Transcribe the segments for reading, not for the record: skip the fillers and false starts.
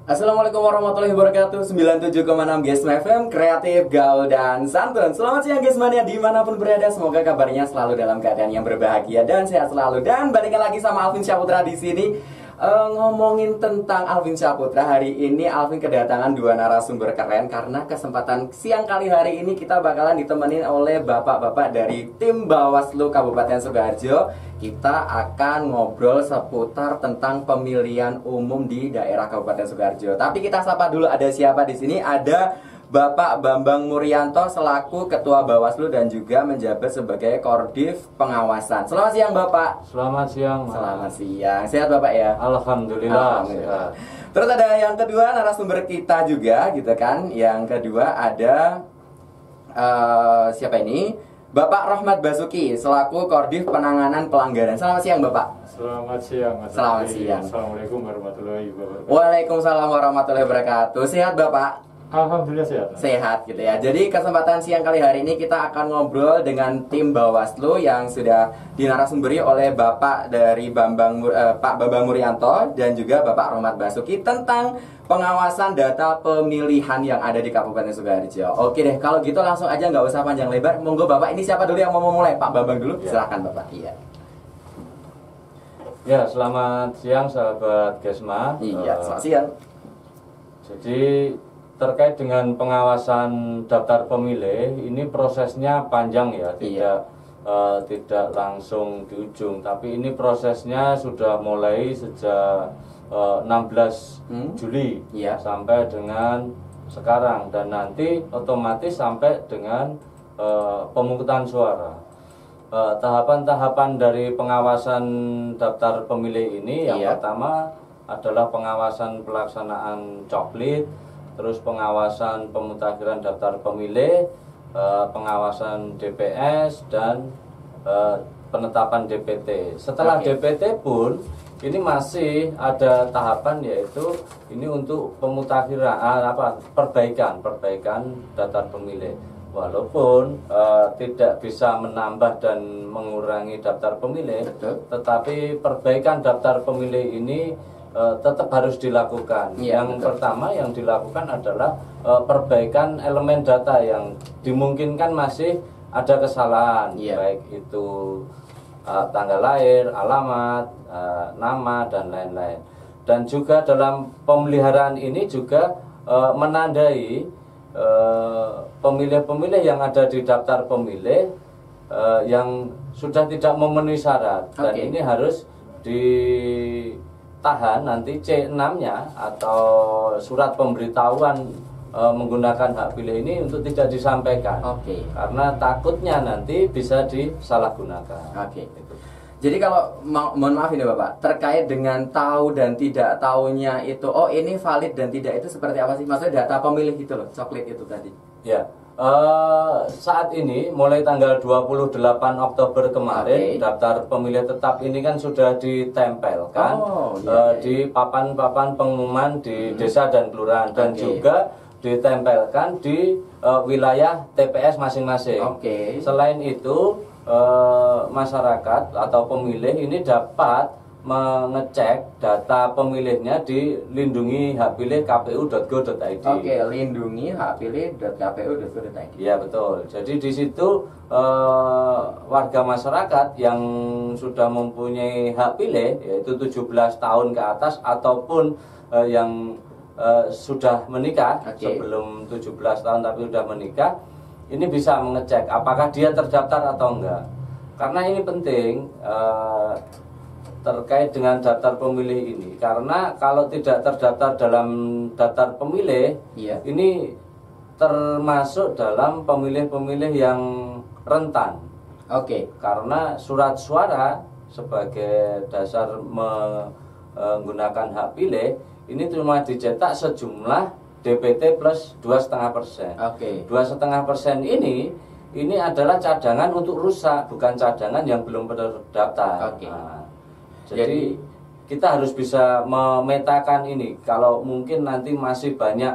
Assalamualaikum warahmatullahi wabarakatuh. 97,6 Gesma FM, kreatif, gaul, dan santun. Selamat siang Gesmania dimanapun berada. Semoga kabarnya selalu dalam keadaan yang berbahagia dan sehat selalu. Dan balikan lagi sama Alvin Syahputra di sini. Ngomongin tentang Alvin Syahputra, hari ini Alvin kedatangan dua narasumber keren. Karena kesempatan siang kali hari ini kita bakalan ditemenin oleh bapak-bapak dari tim Bawaslu Kabupaten Sukoharjo. Kita akan ngobrol seputar tentang pemilihan umum di daerah Kabupaten Sukoharjo. Tapi kita sapa dulu, ada siapa di sini? Ada Bapak Bambang Muryanto selaku Ketua Bawaslu dan juga menjabat sebagai Koordif Pengawasan. Selamat siang Bapak. Selamat siang. Selamat siang. Sehat Bapak ya? Alhamdulillah. Alhamdulillah. Terus ada yang kedua narasumber kita juga gitu kan. Yang kedua ada siapa ini? Bapak Rohmat Basuki selaku Koordif Penanganan Pelanggaran. Selamat siang Bapak. Selamat siang. Selamat siang. Assalamualaikum warahmatullahi wabarakatuh. Waalaikumsalam warahmatullahi wabarakatuh. Sehat Bapak? Alhamdulillah sehat. Sehat gitu ya. Jadi kesempatan siang kali hari ini kita akan ngobrol dengan tim Bawaslu yang sudah dinarasumberi oleh Bapak dari Pak Bambang Muryanto dan juga Bapak Rohmat Basuki tentang pengawasan data pemilihan yang ada di Kabupaten Sukoharjo. Oke deh, kalau gitu langsung aja nggak usah panjang lebar. Monggo Bapak, ini siapa dulu yang mau memulai? Pak Bambang dulu, Ya. Silahkan Bapak. Iya. Ya, selamat siang sahabat Gesma. Iya, selamat siang. Jadi terkait dengan pengawasan daftar pemilih, ini prosesnya panjang ya, tidak langsung di ujung, tapi ini prosesnya sudah mulai sejak 16 Juli sampai dengan sekarang, dan nanti otomatis sampai dengan pemungutan suara. Tahapan-tahapan dari pengawasan daftar pemilih ini yang pertama adalah pengawasan pelaksanaan coklit, terus pengawasan pemutakhiran daftar pemilih, pengawasan DPS, dan penetapan DPT. Setelah DPT pun ini masih ada tahapan, yaitu ini untuk pemutakhiran perbaikan daftar pemilih. Walaupun tidak bisa menambah dan mengurangi daftar pemilih, tetapi perbaikan daftar pemilih ini tetap harus dilakukan. Yang pertama yang dilakukan adalah perbaikan elemen data yang dimungkinkan masih ada kesalahan, baik itu tanggal lahir, alamat, nama, dan lain-lain. Dan juga dalam pemeliharaan ini juga menandai pemilih-pemilih yang ada di daftar pemilih yang sudah tidak memenuhi syarat, dan ini harus ditahan nanti C6-nya atau surat pemberitahuan menggunakan hak pilih ini untuk tidak disampaikan, karena takutnya nanti bisa disalahgunakan. Jadi kalau mohon maaf ini Bapak, terkait dengan tahu dan tidak tahunya itu, ini valid dan tidak, itu seperti apa sih? Maksudnya data pemilih itu loh, coklit itu tadi. Ya, saat ini mulai tanggal 28 Oktober kemarin, daftar pemilih tetap ini kan sudah ditempelkan di papan-papan pengumuman di desa dan kelurahan, dan juga ditempelkan di wilayah TPS masing-masing. Selain itu, masyarakat atau pemilih ini dapat mengecek data pemilihnya di lindungi hak pilih kpu.go.id. Lindungi hak pilih.kpu.go.id. Ya betul. Jadi di situ warga masyarakat yang sudah mempunyai hak pilih, yaitu 17 tahun ke atas ataupun yang sudah menikah sebelum 17 tahun tapi sudah menikah, ini bisa mengecek apakah dia terdaftar atau enggak. Karena ini penting terkait dengan daftar pemilih ini, karena kalau tidak terdaftar dalam daftar pemilih, ini termasuk dalam pemilih-pemilih yang rentan. Karena surat suara sebagai dasar menggunakan hak pilih ini cuma dicetak sejumlah DPT plus 2,5%. 2,5% ini adalah cadangan untuk rusak, bukan cadangan yang belum terdaftar. Jadi kita harus bisa memetakan ini. Kalau mungkin nanti masih banyak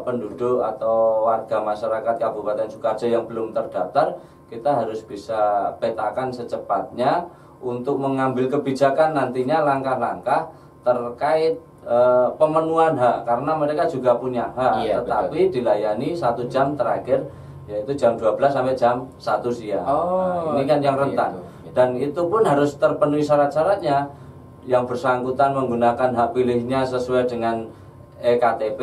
penduduk atau warga masyarakat Kabupaten Sukoharjo yang belum terdaftar, kita harus bisa petakan secepatnya untuk mengambil kebijakan nantinya langkah-langkah terkait pemenuhan hak, karena mereka juga punya hak, tetapi betul. dilayani 1 jam terakhir, yaitu jam 12 sampai jam 1 siang. Ini kan yang rentan. Dan itu pun harus terpenuhi syarat-syaratnya. Yang bersangkutan menggunakan hak pilihnya sesuai dengan EKTP,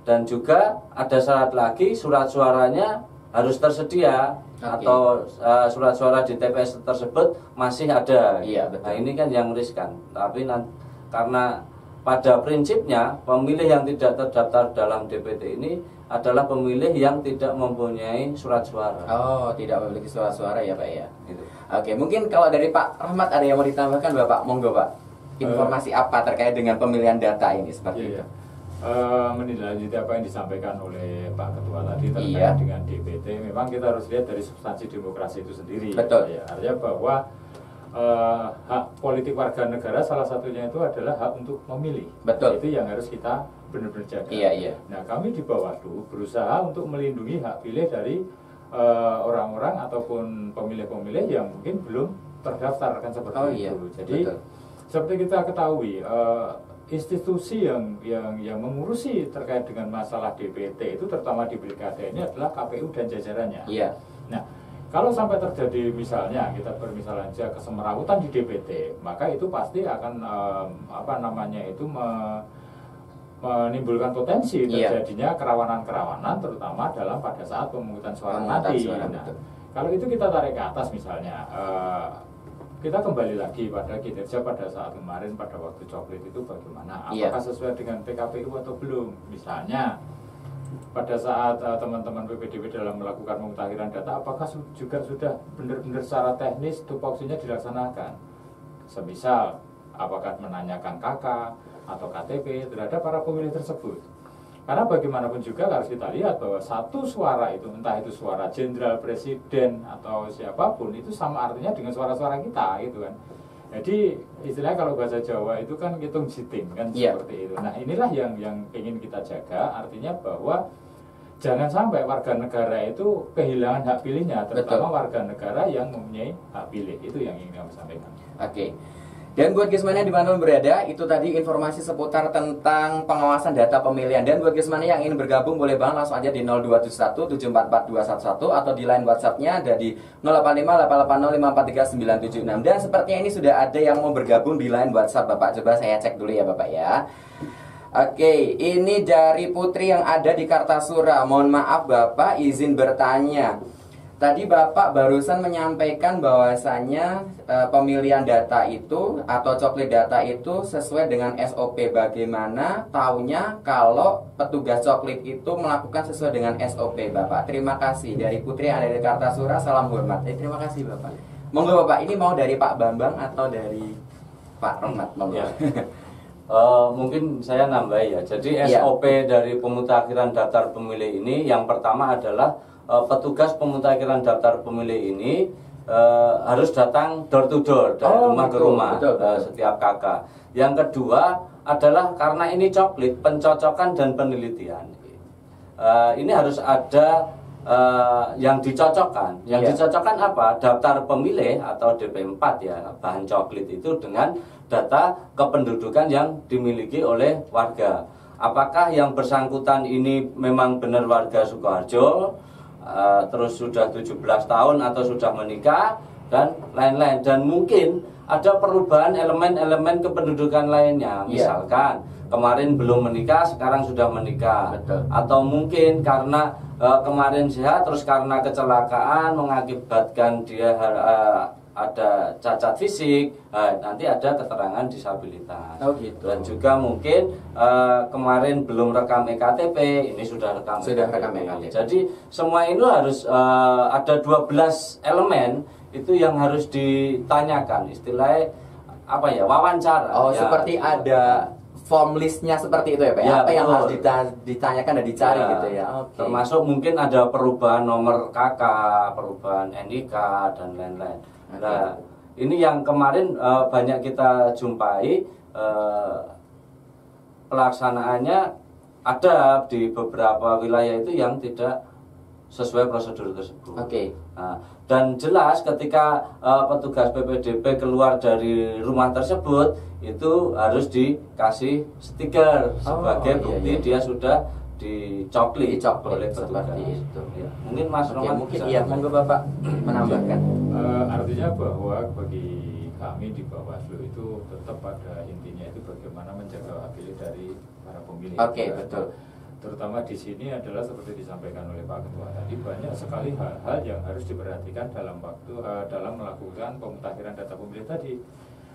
dan juga ada syarat lagi, surat suaranya harus tersedia, atau surat suara di TPS tersebut masih ada. Nah, ini kan yang riskan. Tapi karena pada prinsipnya pemilih yang tidak terdaftar dalam DPT ini adalah pemilih yang tidak mempunyai surat suara. Tidak memiliki surat suara ya Pak ya. Gitu. Oke, mungkin kalau dari Pak Rahmat ada yang mau ditambahkan Bapak, monggo Pak. Informasi apa terkait dengan pemilihan data ini seperti itu? Menindaklanjuti apa yang disampaikan oleh Pak Ketua tadi terkait dengan DPT, memang kita harus lihat dari substansi demokrasi itu sendiri. Betul. Ya, artinya bahwa hak politik warga negara salah satunya itu adalah hak untuk memilih. Betul. Itu yang harus kita benar-benar jaga. Nah, kami di Bawaslu berusaha untuk melindungi hak pilih dari orang-orang ataupun pemilih-pemilih yang mungkin belum terdaftar, kan seperti itu. Jadi seperti kita ketahui, institusi yang mengurusi terkait dengan masalah DPT itu terutama di Pilkada ini adalah KPU dan jajarannya. Nah, kalau sampai terjadi misalnya kita bermisalnya aja kesemerawutan di DPT, maka itu pasti akan menimbulkan potensi terjadinya kerawanan-kerawanan, terutama pada saat pemungutan suara nanti. Kalau itu kita tarik ke atas misalnya, kita kembali lagi pada kinerja pada saat kemarin pada waktu coklit itu bagaimana? Apakah sesuai dengan PKPU atau belum? Misalnya pada saat teman-teman PPDB dalam melakukan pemutakhiran data, apakah juga sudah benar-benar secara teknis tupoksinya dilaksanakan? Semisal, apakah menanyakan KK atau KTP terhadap para pemilih tersebut? Karena bagaimanapun juga harus kita lihat bahwa satu suara itu, entah itu suara jenderal, presiden, atau siapapun, itu sama artinya dengan suara-suara kita, gitu kan. Jadi istilahnya kalau bahasa Jawa itu kan hitung jiting, kan seperti itu. Nah, inilah yang ingin kita jaga, artinya bahwa jangan sampai warga negara itu kehilangan hak pilihnya, terutama warga negara yang mempunyai hak pilih. Itu yang ingin kami sampaikan. Dan buat Gismania di mana berada, itu tadi informasi seputar tentang pengawasan data pemilihan. Dan buat Gismania yang ingin bergabung boleh banget langsung aja di 0271 744 211 atau di line WhatsApp-nya ada di 085 880 543 976. Dan sepertinya ini sudah ada yang mau bergabung di line WhatsApp Bapak. Coba saya cek dulu ya Bapak ya. Oke, ini dari Putri yang ada di Kartasura. Mohon maaf Bapak, izin bertanya. Tadi Bapak barusan menyampaikan bahwasannya pemilihan data itu atau coklit data itu sesuai dengan SOP. Bagaimana taunya kalau petugas coklit itu melakukan sesuai dengan SOP Bapak? Terima kasih. Dari Putri yang ada di Kartasura, salam hormat. Terima kasih Bapak. Monggo Bapak, ini mau dari Pak Bambang atau dari Pak Rahmat? Mungkin saya nambah ya. Jadi SOP dari pemutakhiran daftar pemilih ini yang pertama adalah petugas pemutakhiran daftar pemilih ini harus datang door to door dari rumah ke rumah setiap kakak. Yang kedua adalah karena ini coklit, pencocokan dan penelitian. Ini harus ada yang dicocokkan. Yang dicocokkan apa? Daftar pemilih atau DP4 ya, bahan coklit itu dengan data kependudukan yang dimiliki oleh warga. Apakah yang bersangkutan ini memang benar warga Sukoharjo, terus sudah 17 tahun atau sudah menikah dan lain-lain, dan mungkin ada perubahan elemen-elemen kependudukan lainnya, misalkan kemarin belum menikah sekarang sudah menikah, atau mungkin karena kemarin sehat terus karena kecelakaan mengakibatkan dia ada cacat fisik, nanti ada keterangan disabilitas. Dan juga mungkin kemarin belum rekam EKTP, ini sudah rekam EKTP. Jadi semua itu harus ada 12 elemen itu yang harus ditanyakan, istilahnya apa ya, wawancara. Seperti ada form listnya seperti itu ya Pak? Apa yang harus ditanyakan dan dicari gitu ya? Termasuk mungkin ada perubahan nomor KK, perubahan NIK dan lain-lain. Nah, ini yang kemarin banyak kita jumpai, pelaksanaannya ada di beberapa wilayah itu yang tidak sesuai prosedur tersebut. Nah, dan jelas ketika petugas PPDB keluar dari rumah tersebut itu harus dikasih stiker sebagai bukti dia sudah dicokli oleh petugas. Itu. Ya. Mungkin Mas Roman mungkin monggo Bapak menambahkan. Artinya bahwa bagi kami di Bawaslu itu tetap pada intinya itu bagaimana menjaga hak pilih dari para pemilih. Betul. Terutama di sini adalah seperti disampaikan oleh Pak Ketua tadi, banyak sekali hal-hal yang harus diperhatikan dalam dalam melakukan pemutakhiran data pemilih tadi.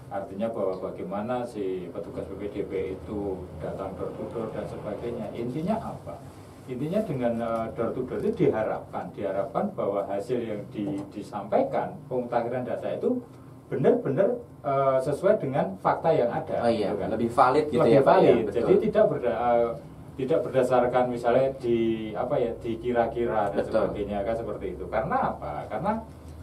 Artinya bahwa bagaimana si petugas PPDB itu datang door to door dan sebagainya. Intinya apa? Intinya dengan door to door itu diharapkan bahwa hasil yang disampaikan pemutakhiran data itu benar-benar sesuai dengan fakta yang ada. Kan? Lebih valid gitu lebih ya Pak. Valid. Jadi tidak berdasarkan misalnya dikira-kira dan sebagainya kan seperti itu. Karena apa? Karena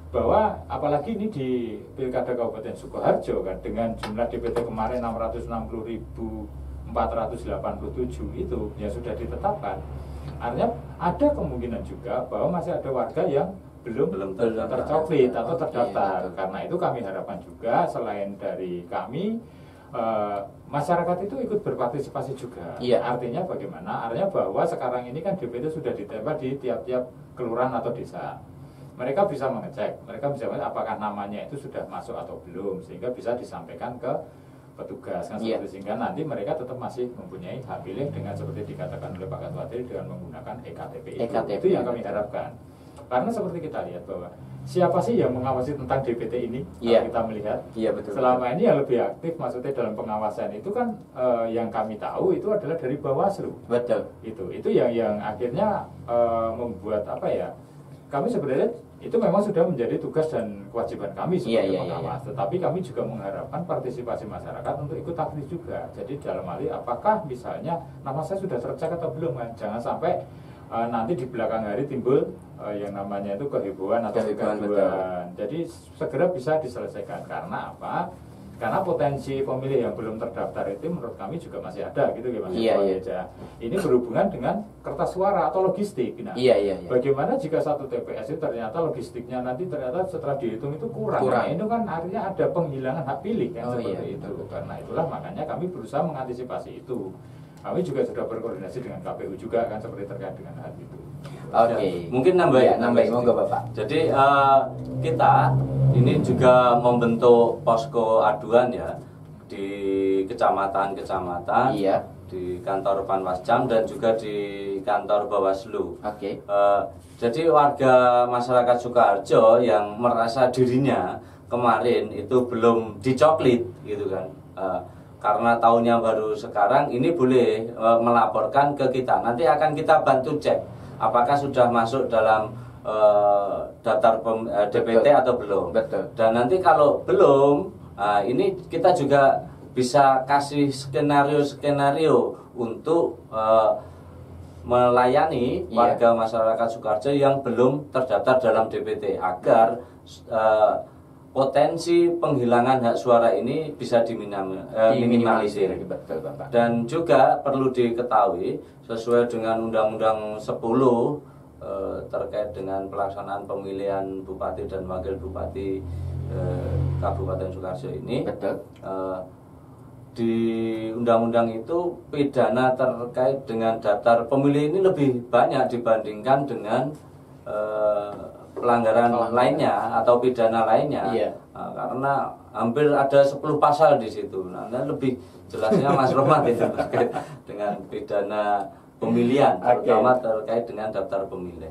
bahwa apalagi ini di Pilkada Kabupaten Sukoharjo kan dengan jumlah DPT kemarin 660.487 itu yang sudah ditetapkan. Artinya ada kemungkinan juga bahwa masih ada warga yang belum tercoklit atau terdaftar. Karena itu kami harapkan juga selain dari kami masyarakat itu ikut berpartisipasi juga. Artinya bagaimana? Artinya bahwa sekarang ini kan DPT sudah ditempel di tiap-tiap kelurahan atau desa. Mereka bisa mengecek, apakah namanya itu sudah masuk atau belum, sehingga bisa disampaikan ke petugas kan sehingga nanti mereka tetap masih mempunyai hak pilih dengan seperti dikatakan oleh Pak Ketua tadi dengan menggunakan EKTP itu yang kami harapkan. Karena seperti kita lihat bahwa siapa sih yang mengawasi tentang DPT ini? Kalau kita melihat betul, selama ini yang lebih aktif maksudnya dalam pengawasan itu kan yang kami tahu itu adalah dari Bawaslu. Betul. Itu yang akhirnya membuat kami sebenarnya itu memang sudah menjadi tugas dan kewajiban kami sebagai pengawas. Tetapi kami juga mengharapkan partisipasi masyarakat untuk ikut aktif juga. Jadi dalam hal ini apakah misalnya nama saya sudah tercek atau belum kan? Jangan sampai nanti di belakang hari timbul yang namanya itu kehebohan atau kegaduhan. Jadi segera bisa diselesaikan. Karena apa? Karena potensi pemilih yang belum terdaftar itu menurut kami juga masih ada gitu ya Mas. Ini berhubungan dengan kertas suara atau logistik. Nah, bagaimana jika satu TPS itu ternyata logistiknya nanti ternyata setelah dihitung itu kurang. Nah, itu kan artinya ada penghilangan hak pilih kan seperti itu. Karena itulah makanya kami berusaha mengantisipasi itu. Kami juga sudah berkoordinasi dengan KPU juga kan seperti terkait dengan hal itu. Mungkin nambahin monggo Bapak. Jadi kita ini juga membentuk posko aduan ya di kecamatan-kecamatan, di kantor Panwascam dan juga di kantor Bawaslu. Jadi warga masyarakat Sukoharjo yang merasa dirinya kemarin itu belum dicoklit gitu kan, karena tahunnya baru sekarang ini boleh melaporkan ke kita. Nanti akan kita bantu cek apakah sudah masuk dalam daftar DPT atau belum. Dan nanti kalau belum, ini kita juga bisa kasih skenario untuk melayani warga masyarakat Sukoharjo yang belum terdaftar dalam DPT agar potensi penghilangan hak suara ini bisa diminimalisir. Dan juga perlu diketahui sesuai dengan Undang-Undang 10 terkait dengan pelaksanaan pemilihan bupati dan wakil bupati Kabupaten Sukoharjo ini. Di undang-undang itu pidana terkait dengan daftar pemilih ini lebih banyak dibandingkan dengan pelanggaran lainnya atau pidana lainnya. Karena hampir ada 10 pasal di situ. Nah, lebih jelasnya Mas Roman itu terkait dengan pidana pemilihan, terutama terkait dengan daftar pemilih.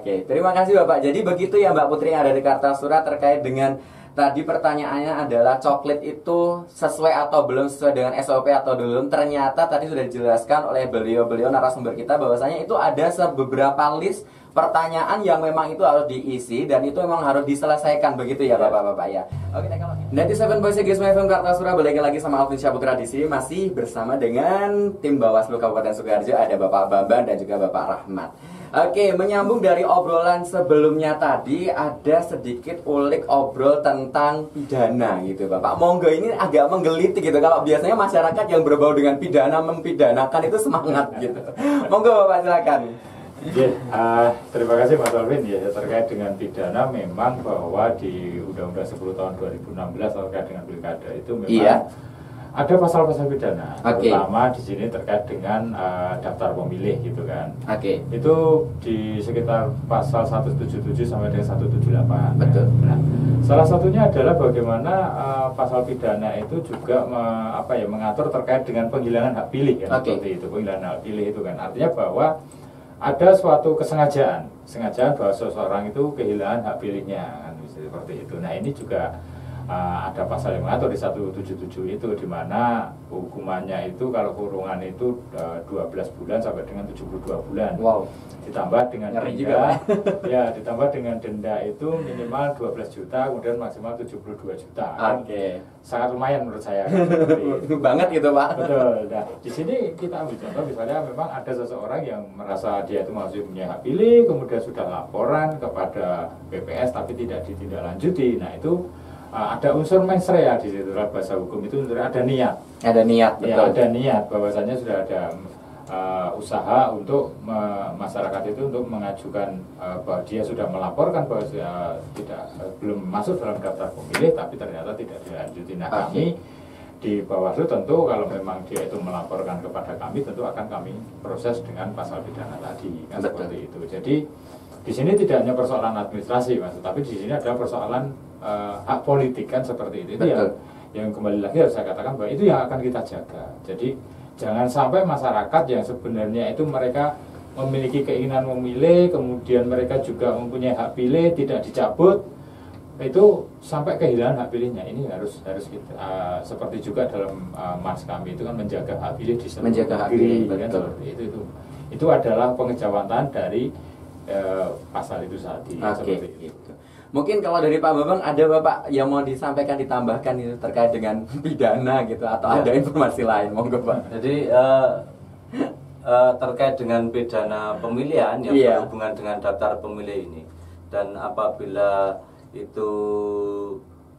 Terima kasih Bapak. Jadi begitu ya Mbak Putri yang ada di Kartasura terkait dengan tadi pertanyaannya adalah coklit itu sesuai atau belum sesuai dengan SOP atau belum. Ternyata tadi sudah dijelaskan oleh beliau narasumber kita bahwasanya itu ada beberapa list pertanyaan yang memang itu harus diisi dan itu memang harus diselesaikan begitu ya Bapak-bapak ya. Nanti 7 Voice Gisma FM Kartasura balik lagi sama Alvin Syahputra di sini masih bersama dengan tim Bawaslu Kabupaten Sukoharjo, ada Bapak Bambang dan juga Bapak Rahmat. Menyambung dari obrolan sebelumnya tadi ada sedikit ulik obrol tentang pidana gitu Bapak. Monggo ini agak menggelitik gitu. Kalau biasanya masyarakat yang berbau dengan pidana mempidanakan itu semangat gitu. Monggo Bapak silakan. Terima kasih Mas Alvin ya, terkait dengan pidana memang bahwa di Undang-Undang 10 tahun 2016 terkait dengan pilkada itu memang ada pasal-pasal pidana, terutama di sini terkait dengan daftar pemilih gitu kan. Itu di sekitar pasal 177 sampai dengan 178. Betul. Nah, salah satunya adalah bagaimana pasal pidana itu juga mengatur terkait dengan penghilangan hak pilih kan, seperti itu. Penghilangan hak pilih itu kan artinya bahwa ada suatu kesengajaan bahwa seseorang itu kehilangan hak pilihnya kan, seperti itu. Nah, ini juga ada pasal yang mengatur di 177 itu, di mana hukumannya itu kalau kurungan itu 12 bulan sampai dengan 72 bulan. Ditambah dengan denda, ditambah dengan denda itu minimal 12 juta, kemudian maksimal 72 juta. Sangat lumayan menurut saya. Banget gitu, Pak. Betul. Nah, di sini kita ambil contoh, misalnya memang ada seseorang yang merasa dia itu masih punya hak pilih, kemudian sudah laporan kepada BPS tapi tidak ditindaklanjuti. Nah, itu ada unsur mens rea di situ. Bahasa hukum itu ada niat. Betul. Ya, ada niat bahwasanya sudah ada usaha untuk masyarakat itu untuk mengajukan bahwa dia sudah melaporkan bahwa belum masuk dalam daftar pemilih, tapi ternyata tidak dilanjuti. Nah, kami di Bawaslu tentu kalau memang dia itu melaporkan kepada kami, tentu akan kami proses dengan pasal pidana tadi kan, seperti itu. Jadi di sini tidak hanya persoalan administrasi, Mas, tapi di sini ada persoalan hak politik kan, seperti itu. Itu yang kembali lagi harus saya katakan bahwa itu yang akan kita jaga. Jadi jangan sampai masyarakat yang sebenarnya itu mereka memiliki keinginan memilih, kemudian mereka juga mempunyai hak pilih tidak dicabut, itu sampai kehilangan hak pilihnya. Ini harus kita seperti juga dalam mas kami itu kan menjaga hak pilih di seluruh negeri kan, seperti itu adalah pengejawantahan dari pasal itu tadi. Seperti itu. Mungkin kalau dari Pak Bambang ada Bapak yang mau disampaikan, ditambahkan itu terkait dengan pidana gitu, atau ada informasi lain, monggo Pak. Jadi terkait dengan pidana pemilihan yang berhubungan dengan daftar pemilih ini, dan apabila itu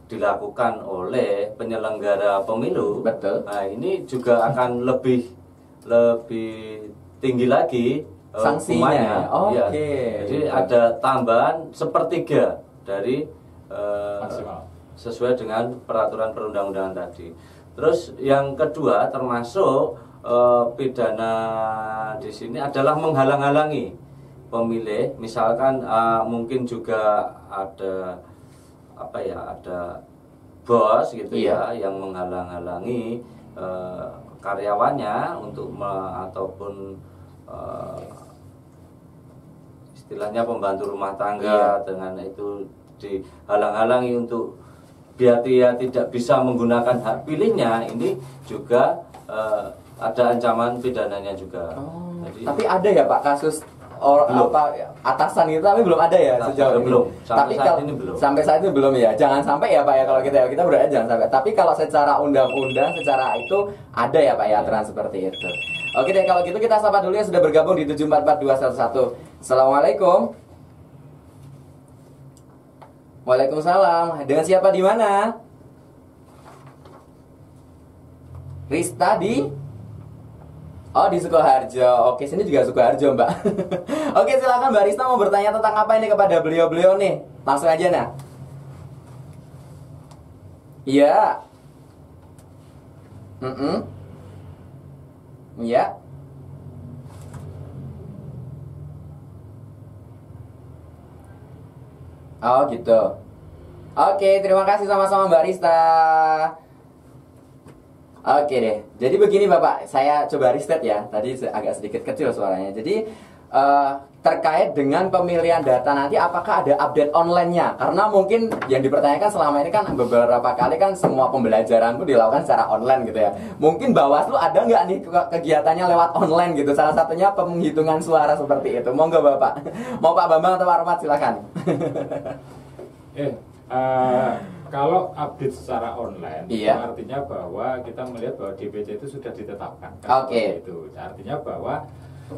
dilakukan oleh penyelenggara pemilu, nah ini juga akan lebih tinggi lagi sanksinya. Jadi ada tambahan sepertiga dari sesuai dengan peraturan perundang-undangan tadi. Terus yang kedua termasuk pidana di sini adalah menghalang-halangi pemilih. Misalkan mungkin juga ada ada bos gitu yang menghalang-halangi karyawannya untuk ataupun istilahnya pembantu rumah tangga dengan itu dihalang-halangi untuk biar dia tidak bisa menggunakan hak pilihnya, ini juga ada ancaman pidananya juga. Jadi, tapi ada ya Pak kasus atasan itu, tapi belum ada ya sejauh ini. Belum. Sampai saat ini belum ya. Jangan sampai ya Pak ya, kalau kita berada jangan sampai. Tapi kalau secara undang-undang, secara itu ada ya Pak ya aturan seperti itu. Oke deh, kalau gitu kita sapa dulu ya, sudah bergabung di 744211. Assalamualaikum. Waalaikumsalam. Dengan siapa di mana? Rista di? Oh, di Sukoharjo. Oke, sini juga Sukoharjo, Mbak. Oke, silakan Mbak Rista mau bertanya tentang apa ini kepada beliau-beliau nih. Langsung aja nah. Iya. Iya. Oh gitu. Oke, terima kasih sama-sama Mbak Rista. Oke deh. Jadi begini Bapak, saya coba riset ya. Tadi agak sedikit kecil suaranya. Jadi terkait dengan pemilihan data nanti, apakah ada update online-nya? Karena mungkin yang dipertanyakan selama ini kan beberapa kali kan semua pembelajaran pun dilakukan secara online gitu ya. Mungkin Bawaslu ada nggak nih kegiatannya lewat online gitu? Salah satunya penghitungan suara seperti itu. Monggo Bapak. Mau Pak Bambang atau Pak Rahmat silakan. Kalau update secara online, itu artinya bahwa kita melihat bahwa DPC itu sudah ditetapkan. Itu artinya bahwa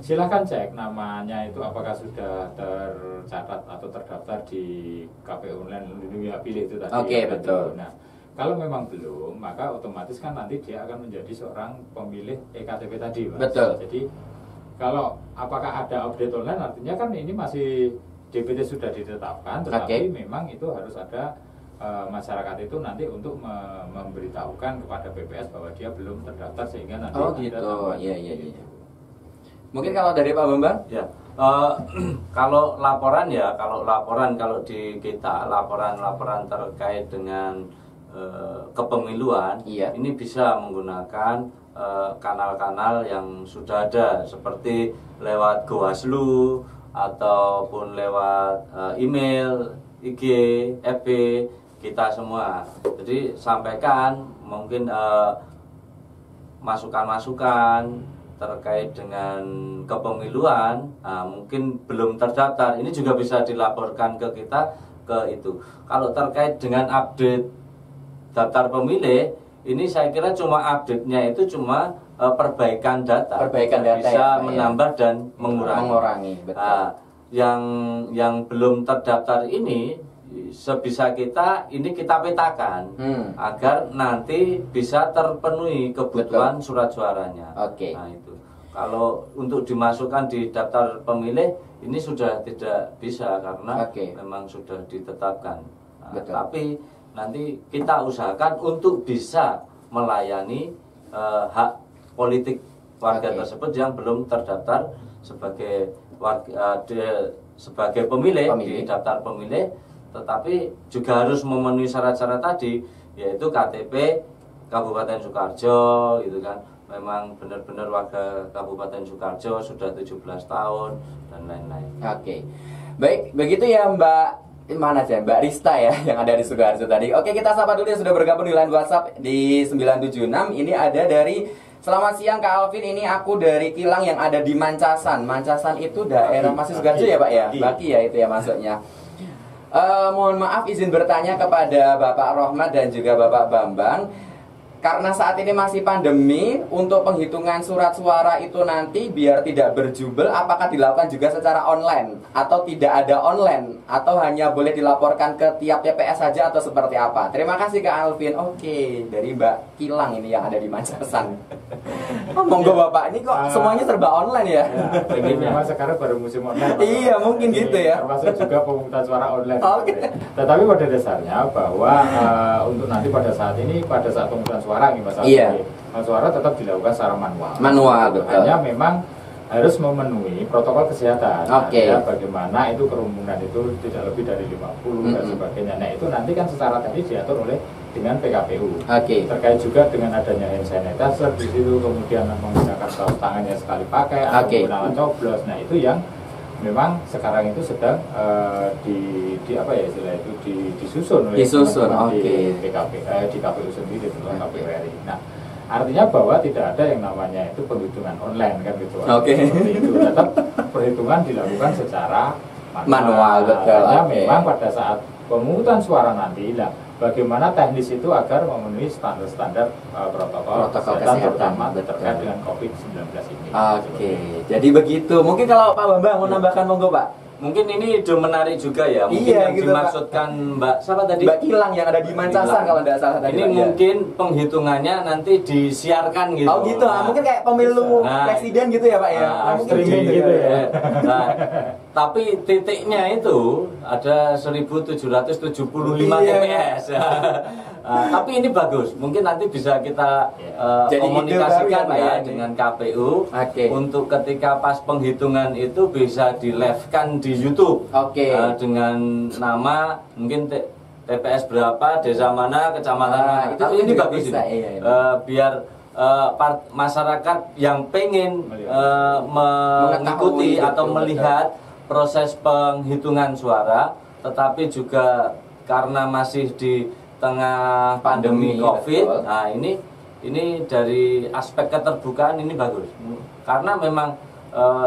silakan cek namanya itu apakah sudah tercatat atau terdaftar di KPU online Lindungi Hak Pilih itu tadi. Betul. Nah, kalau memang belum, maka otomatis kan nanti dia akan menjadi seorang pemilih EKTP tadi, Mas. Betul. Jadi Kalau apakah ada update online, artinya kan ini masih DPT sudah ditetapkan, tetapi memang itu harus ada masyarakat itu nanti untuk memberitahukan kepada BPS bahwa dia belum terdaftar sehingga nanti gitu. Iya. Mungkin kalau dari Pak Bambang? Ya. Kalau laporan kalau di kita laporan terkait dengan kepemiluan, ini bisa menggunakan kanal-kanal yang sudah ada seperti lewat Gowaslu ataupun lewat email, IG, FB kita semua. Jadi sampaikan mungkin masukan-masukan terkait dengan kepemiluan, mungkin belum terdaftar, ini juga bisa dilaporkan ke kita ke itu. Kalau terkait dengan update daftar pemilih, ini saya kira cuma update-nya itu cuma perbaikan data bisa menambah dan mengurangi. Betul. Yang belum terdaftar ini sebisa kita petakan agar nanti bisa terpenuhi kebutuhan surat suaranya. Nah itu kalau untuk dimasukkan di daftar pemilih ini sudah tidak bisa karena memang sudah ditetapkan. Tapi nanti kita usahakan untuk bisa melayani hak politik warga tersebut yang belum terdaftar sebagai sebagai pemilih di daftar pemilih, tetapi juga harus memenuhi syarat-syarat tadi, yaitu KTP Kabupaten Sukoharjo gitu kan, memang benar-benar warga Kabupaten Sukoharjo, sudah 17 tahun dan lain-lain. Baik, begitu ya Mbak Rista ya yang ada di Sukoharjo tadi. Kita sapa dulu yang sudah bergabung di line WhatsApp di 976. Ini ada dari selamat siang Kak Alvin, ini aku dari Kilang yang ada di Mancasan. Mancasan itu daerah masih Sukoharjo ya Pak ya? Baki ya itu ya masuknya. Mohon maaf izin bertanya kepada Bapak Rohmat dan juga Bapak Bambang. Karena saat ini masih pandemi, untuk penghitungan surat suara itu nanti biar tidak berjubel, apakah dilakukan juga secara online? Atau tidak ada online? Atau hanya boleh dilaporkan ke tiap TPS saja atau seperti apa? Terima kasih Kak Alvin. Dari Mbak Kilang ini yang ada di Mancasan. Monggo Bapak, ini kok semuanya serba online ya? Memang sekarang baru musim online. Iya, mungkin gitu ya. Termasuk juga pemungutan suara online. Tetapi pada dasarnya bahwa untuk nanti pada saat pemungutan suara suara tetap dilakukan secara manual. Betul. Hanya memang harus memenuhi protokol kesehatan. Bagaimana itu kerumunan itu tidak lebih dari 50 dan sebagainya. Nah itu nanti kan secara teknis diatur oleh dengan PKPU. Terkait juga dengan adanya hand sanitizer di situ, kemudian menggunakan sarung tangan yang sekali pakai, atau menggunakan coblos. Nah itu yang memang sekarang itu sedang disusun oleh di KPU sendiri, KPU RI. Nah, artinya bahwa tidak ada yang namanya itu penghitungan online kan gitu. Seperti itu, tetap perhitungan dilakukan secara manual. Memang pada saat pemungutan suara nanti bagaimana teknis itu agar memenuhi standar-standar protokol kesehatan terutama terkait dengan COVID-19 ini. Jadi begitu. Mungkin kalau Pak Bambang mau nambahkan monggo Pak. Mungkin ini ide menarik juga ya. Mungkin yang gitu, dimaksudkan Mbak siapa tadi? Mbak Kilang yang ada di Mancasan kalau tidak salah tadi. Ini mungkin penghitungannya nanti disiarkan gitu. Mungkin kayak pemilu presiden gitu ya Pak ya. Mungkin gitu ya. Tapi titiknya itu ada 1775 TPS. Tapi ini bagus. Mungkin nanti bisa kita komunikasikan ya dengan KPU untuk ketika pas penghitungan itu bisa di-live-kan di YouTube dengan nama mungkin TPS berapa, desa mana, kecamatan mana. Tapi ini bagus bisa, biar masyarakat yang pengen mengikuti atau melihat proses penghitungan suara, tetapi juga karena masih di tengah pandemi COVID. Nah ini dari aspek keterbukaan ini bagus, karena memang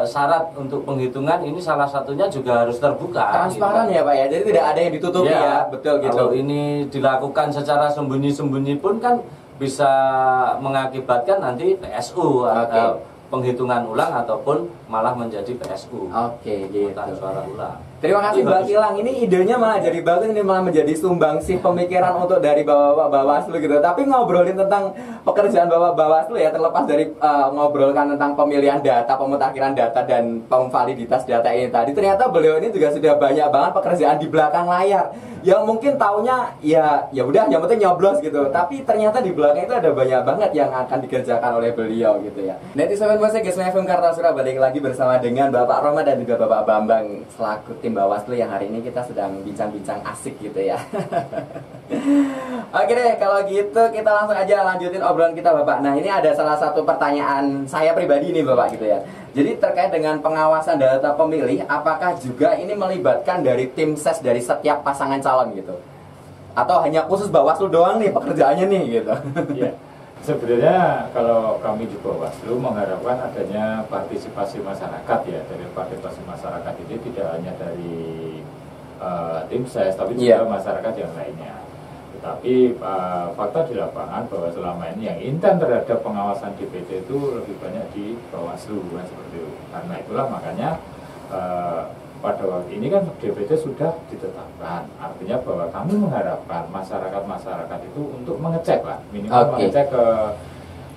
syarat untuk penghitungan ini salah satunya juga harus terbuka, transparan gitu. Ya Pak ya, jadi tidak ada yang ditutupi ya. Betul gitu. Kalau ini dilakukan secara sembunyi-sembunyi pun kan bisa mengakibatkan nanti PSU atau penghitungan ulang ataupun malah menjadi PSU. Gitu. Suara ulang. Terima kasih Mbak Kilang. Ini idenya malah jadi bagus, ini malah menjadi sumbangsih pemikiran untuk dari Bapak Bawaslu gitu. Tapi ngobrolin tentang pekerjaan Bapak Bawaslu ya, terlepas dari ngobrolkan tentang pemilihan data, pemutakhiran data dan validitas data ini tadi, ternyata beliau ini juga sudah banyak banget pekerjaan di belakang layar. Yang mungkin taunya ya udah yang penting nyoblos gitu. Tapi ternyata di belakang itu ada banyak banget yang akan dikerjakan oleh beliau gitu ya. Netizen Musik Gesma FM Kartasura balik lagi bersama dengan Bapak Roma dan juga Bapak Bambang selaku tim Bawaslu yang hari ini kita sedang bincang-bincang asik gitu ya. Oke deh, kalau gitu kita langsung aja lanjutin obrolan kita Bapak. Nah, ini ada salah satu pertanyaan saya pribadi nih Bapak gitu ya. Jadi terkait dengan pengawasan data pemilih, apakah juga ini melibatkan dari tim ses dari setiap pasangan calon gitu? Atau hanya khusus Bawaslu doang nih pekerjaannya nih gitu? Iya. Sebenarnya kalau kami di Bawaslu mengharapkan adanya partisipasi masyarakat ya. Dari partisipasi masyarakat itu tidak hanya dari tim ses, tapi juga masyarakat yang lainnya. Tetapi fakta di lapangan bahwa selama ini yang intent terhadap pengawasan DPT itu lebih banyak di Bawaslu kan seperti itu. Karena itulah makanya pada waktu ini kan DPT sudah ditetapkan. Artinya bahwa kami mengharapkan masyarakat itu untuk mengecek lah, minimal mengecek ke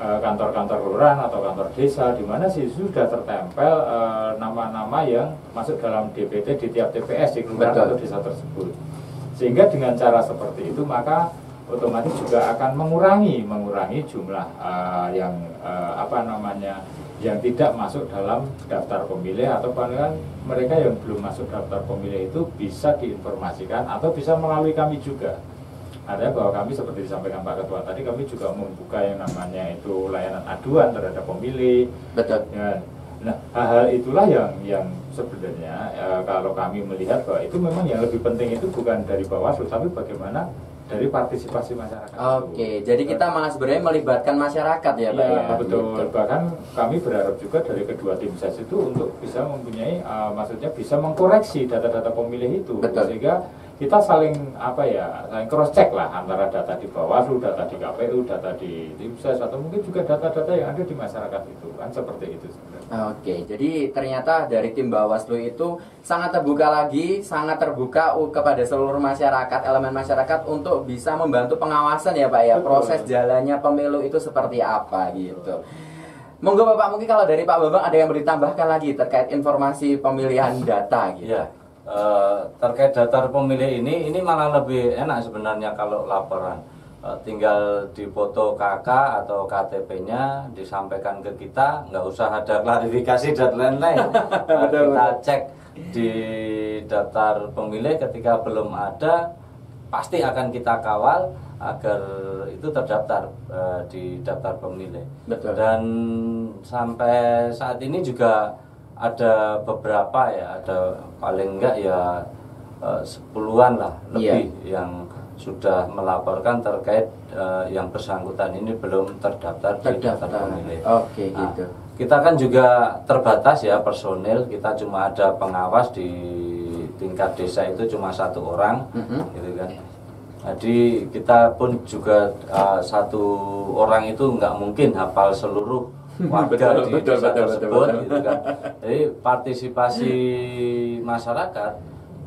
kantor-kantor kelurahan atau kantor desa di mana sih sudah tertempel nama-nama yang masuk dalam DPT di tiap TPS di kelurahan atau desa tersebut. Sehingga dengan cara seperti itu maka otomatis juga akan mengurangi jumlah yang yang tidak masuk dalam daftar pemilih atau bahkan mereka yang belum masuk daftar pemilih itu bisa diinformasikan atau bisa melalui kami juga. Ada bahwa kami seperti disampaikan Pak Ketua tadi, kami juga membuka yang namanya itu layanan aduan terhadap pemilih. Betul. Ya. Nah, hal-hal itulah yang sebenarnya kalau kami melihat bahwa itu memang yang lebih penting itu bukan dari Bawaslu, tapi bagaimana dari partisipasi masyarakat. Oke, jadi kita malah sebenarnya melibatkan masyarakat ya Pak ya? Betul, gitu. Bahkan kami berharap juga dari kedua tim ses itu untuk bisa mempunyai, maksudnya bisa mengkoreksi data-data pemilih itu. Betul. Sehingga kita saling saling cross check lah antara data di Bawaslu, data di KPU, data di tim ses atau mungkin juga data-data yang ada di masyarakat itu kan seperti itu sebenarnya. Oke, jadi ternyata dari tim Bawaslu itu sangat terbuka kepada seluruh masyarakat, elemen masyarakat untuk bisa membantu pengawasan ya Pak ya. Betul. Proses jalannya pemilu itu seperti apa gitu. Monggo Bapak, mungkin kalau dari Pak Bambang ada yang ditambahkan lagi terkait informasi pemilihan data gitu. Ya. Terkait daftar pemilih ini malah lebih enak sebenarnya kalau laporan. Tinggal dipoto KK atau KTP-nya disampaikan ke kita, nggak usah ada klarifikasi dan lain-lain. Kita cek di daftar pemilih, ketika belum ada pasti akan kita kawal agar itu terdaftar di daftar pemilih. Betul. Dan sampai saat ini juga ada beberapa ya, ada paling enggak ya 10-an lah lebih yang sudah melaporkan terkait yang bersangkutan ini belum terdaftar di daftar pemilih. Oke, gitu. Kita kan juga terbatas ya personil, kita cuma ada pengawas di tingkat desa itu cuma 1 orang, gitu kan. Jadi kita pun juga 1 orang itu nggak mungkin hafal seluruh warga di desa tersebut, gitu kan. Jadi partisipasi masyarakat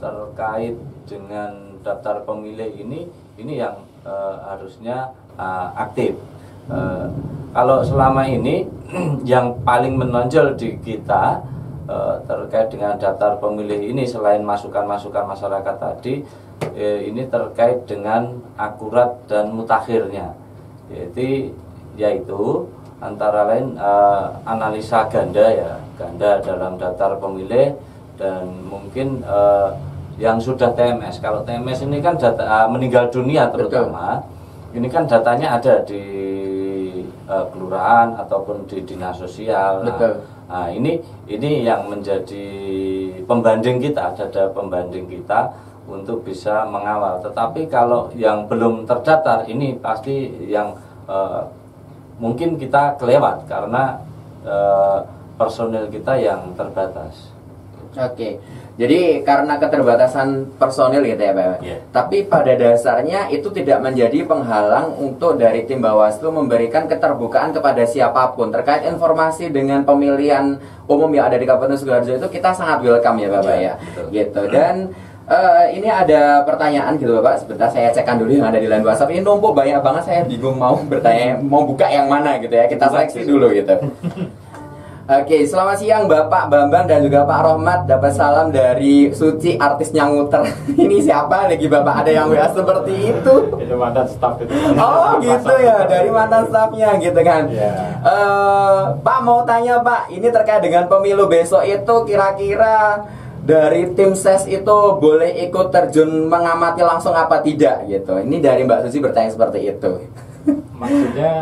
terkait dengan daftar pemilih ini yang harusnya aktif. Kalau selama ini yang paling menonjol di kita terkait dengan daftar pemilih ini selain masukan-masukan masyarakat tadi, ini terkait dengan akurat dan mutakhirnya, yaitu antara lain analisa ganda dalam daftar pemilih dan mungkin yang sudah TMS. Kalau TMS ini kan data meninggal dunia terutama. Betul. Ini kan datanya ada di kelurahan ataupun di dinas sosial. Betul. Nah, ini yang menjadi pembanding kita, data pembanding kita untuk bisa mengawal. Tetapi kalau yang belum terdaftar ini pasti yang mungkin kita kelewat karena personil kita yang terbatas. Oke. Jadi karena keterbatasan personil gitu ya Pak. Yeah. Tapi pada dasarnya itu tidak menjadi penghalang untuk dari tim Bawaslu memberikan keterbukaan kepada siapapun terkait informasi dengan pemilihan umum yang ada di Kabupaten Sukoharjo itu kita sangat welcome ya Bapak ya. Gitu. Dan ini ada pertanyaan gitu Bapak, sebentar saya cekkan dulu yang ada di line WhatsApp. Ini numpuk banyak banget, saya bingung mau bertanya, mau buka yang mana gitu ya. Kita seleksi dulu gitu. Oke, selamat siang Bapak Bambang dan juga Pak Rohmat. Dapat salam dari Suci, artis Nyanguter. Ini siapa lagi Bapak? Ada yang WA seperti itu? Itu mantan staf itu. Oh gitu ya, dari mantan stafnya gitu kan. Yeah. Pak mau tanya Pak, ini terkait dengan pemilu besok itu kira-kira dari tim SES itu boleh ikut terjun mengamati langsung apa tidak gitu. Ini dari Mbak Suci bertanya seperti itu.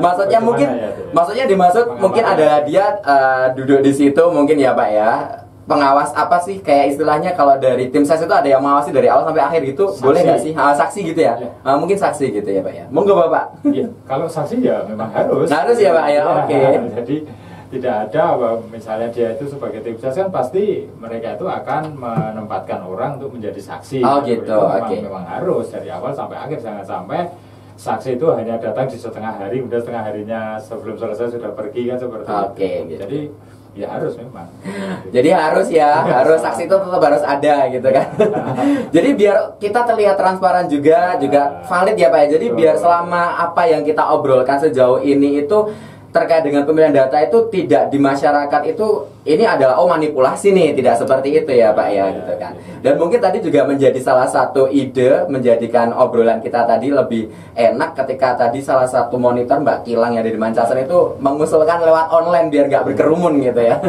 Maksudnya mungkin ya, maksudnya dimaksud pengawas mungkin ada dia duduk di situ mungkin ya Pak ya. Pengawas apa sih kayak istilahnya kalau dari tim SES itu ada yang mengawasi dari awal sampai akhir gitu, saksi. boleh nggak sih? Saksi gitu ya? Ya. Mungkin saksi gitu ya Pak ya. Monggo Bapak. Ya, kalau saksi ya memang harus. Harus ya Pak ya. Oke. Jadi tidak ada misalnya dia itu sebagai tim ses kan pasti mereka itu akan menempatkan orang untuk menjadi saksi. Oh gitu. Oke. Memang harus dari awal sampai akhir, jangan sampai saksi itu hanya datang di setengah hari, kemudian setengah harinya sebelum selesai sudah pergi kan seperti itu. Gitu. Jadi ya harus memang. Jadi harus ya, harus saksi itu tetap harus ada gitu kan. Jadi biar kita terlihat transparan juga valid ya Pak ya. Jadi biar selama apa yang kita obrolkan sejauh ini itu terkait dengan pemilihan data itu tidak di masyarakat itu ini adalah manipulasi nih, tidak seperti itu ya Pak ya gitu kan. Dan mungkin tadi juga menjadi salah satu ide menjadikan obrolan kita tadi lebih enak ketika tadi salah satu monitor Mbak Kilang yang ada di Manchester itu mengusulkan lewat online biar gak berkerumun gitu ya.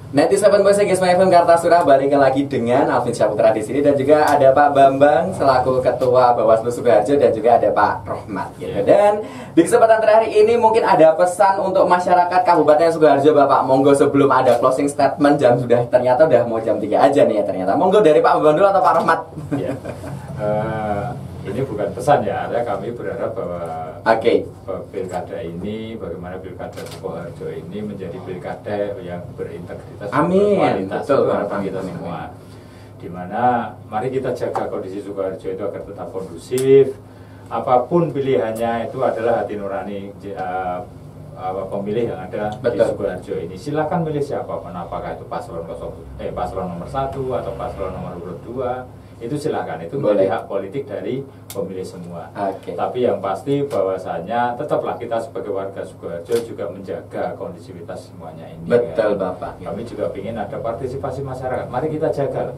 97 Boys Gesma FM Kartasura balik lagi dengan Alvin Syahputra di sini dan juga ada Pak Bambang selaku Ketua Bawaslu Sukoharjo dan juga ada Pak Rohmat gitu. Dan di kesempatan terakhir ini mungkin ada pesan untuk masyarakat Kabupaten Sukoharjo Bapak. Monggo sebelum ada closing statement jam sudah ternyata udah mau jam 3 aja nih ya ternyata. Monggo dari Pak Bambang dulu atau Pak Rohmat? Ya. Ini bukan pesan ya, kami berharap bahwa pilkada ini, bagaimana pilkada Sukoharjo ini menjadi pilkada yang berintegritas, berkualitas, itu harapan kita semua. Dimana mari kita jaga kondisi Sukoharjo itu agar tetap kondusif. Apapun pilihannya itu adalah hati nurani pemilih yang ada di Sukoharjo ini. Silakan pilih siapapun, apakah itu paslon nomor 1 atau paslon nomor 2. Itu silakan, itu menjadi hak politik dari pemilih semua. Tapi yang pasti bahwasanya tetaplah kita sebagai warga Sukoharjo juga menjaga kondisivitas semuanya ini. Betul Bapak. Kami juga ingin ada partisipasi masyarakat. Mari kita jaga.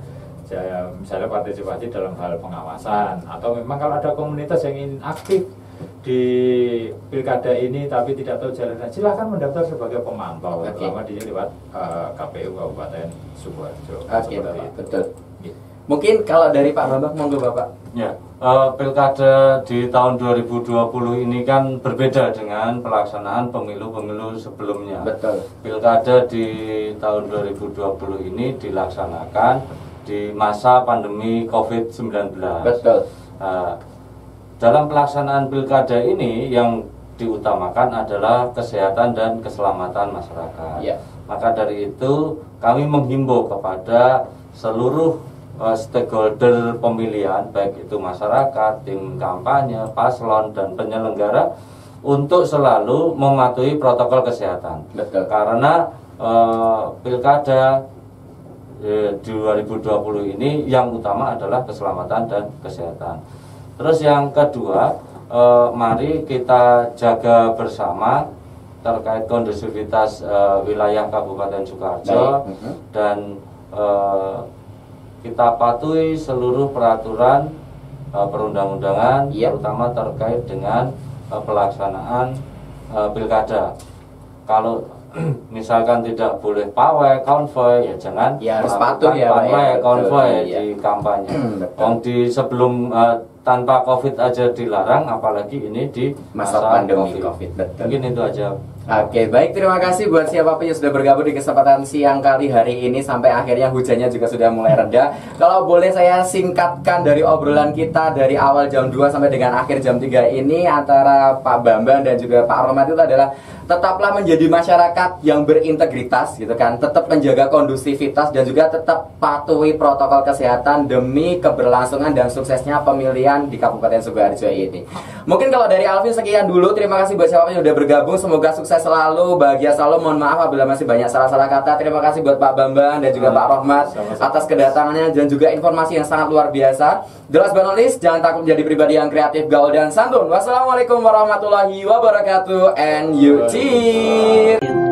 Misalnya partisipasi dalam hal pengawasan atau memang kalau ada komunitas yang ingin aktif di pilkada ini tapi tidak tahu jalannya, silahkan mendaftar sebagai pemantau selama di lewat KPU Kabupaten Sukoharjo. Betul. Mungkin kalau dari Pak Bambang, monggo Bapak. Ya, pilkada di tahun 2020 ini kan berbeda dengan pelaksanaan pemilu-pemilu sebelumnya. Betul. Pilkada di tahun 2020 ini dilaksanakan di masa pandemi COVID-19. Betul. Dalam pelaksanaan pilkada ini yang diutamakan adalah kesehatan dan keselamatan masyarakat. Ya. Maka dari itu kami menghimbau kepada seluruh stakeholder pemilihan, baik itu masyarakat, tim kampanye, paslon, dan penyelenggara untuk selalu mematuhi protokol kesehatan. Betul. Karena pilkada 2020 ini yang utama adalah keselamatan dan kesehatan. Terus yang kedua, mari kita jaga bersama terkait kondusivitas wilayah Kabupaten Sukoharjo dan kita patuhi seluruh peraturan perundang-undangan, terutama terkait dengan pelaksanaan pilkada. Kalau misalkan tidak boleh pawai, konvoy, ya jangan harus patuh ya, konvoy di kampanye. Di sebelum tanpa COVID aja dilarang, apalagi ini di masa pandemi COVID. Betul. Mungkin itu aja. Oke, baik, terima kasih buat siapapun yang sudah bergabung di kesempatan siang kali hari ini. Sampai akhirnya hujannya juga sudah mulai reda. Kalau boleh saya singkatkan dari obrolan kita dari awal jam 2 sampai dengan akhir jam 3 ini antara Pak Bambang dan juga Pak Rohmat itu adalah tetaplah menjadi masyarakat yang berintegritas gitu kan, tetap menjaga kondusivitas dan juga tetap patuhi protokol kesehatan demi keberlangsungan dan suksesnya pemilihan di Kabupaten Sukoharjo ini. Mungkin kalau dari Alvin sekian dulu. Terima kasih buat siapa yang sudah bergabung. Semoga sukses selalu, bahagia selalu. Mohon maaf apabila masih banyak salah-salah kata. Terima kasih buat Pak Bambang dan juga Pak Rohmat atas kedatangannya dan juga informasi yang sangat luar biasa. The last but not least, jangan takut menjadi pribadi yang kreatif, gaul dan santun. Wassalamualaikum warahmatullahi wabarakatuh, and you cheers.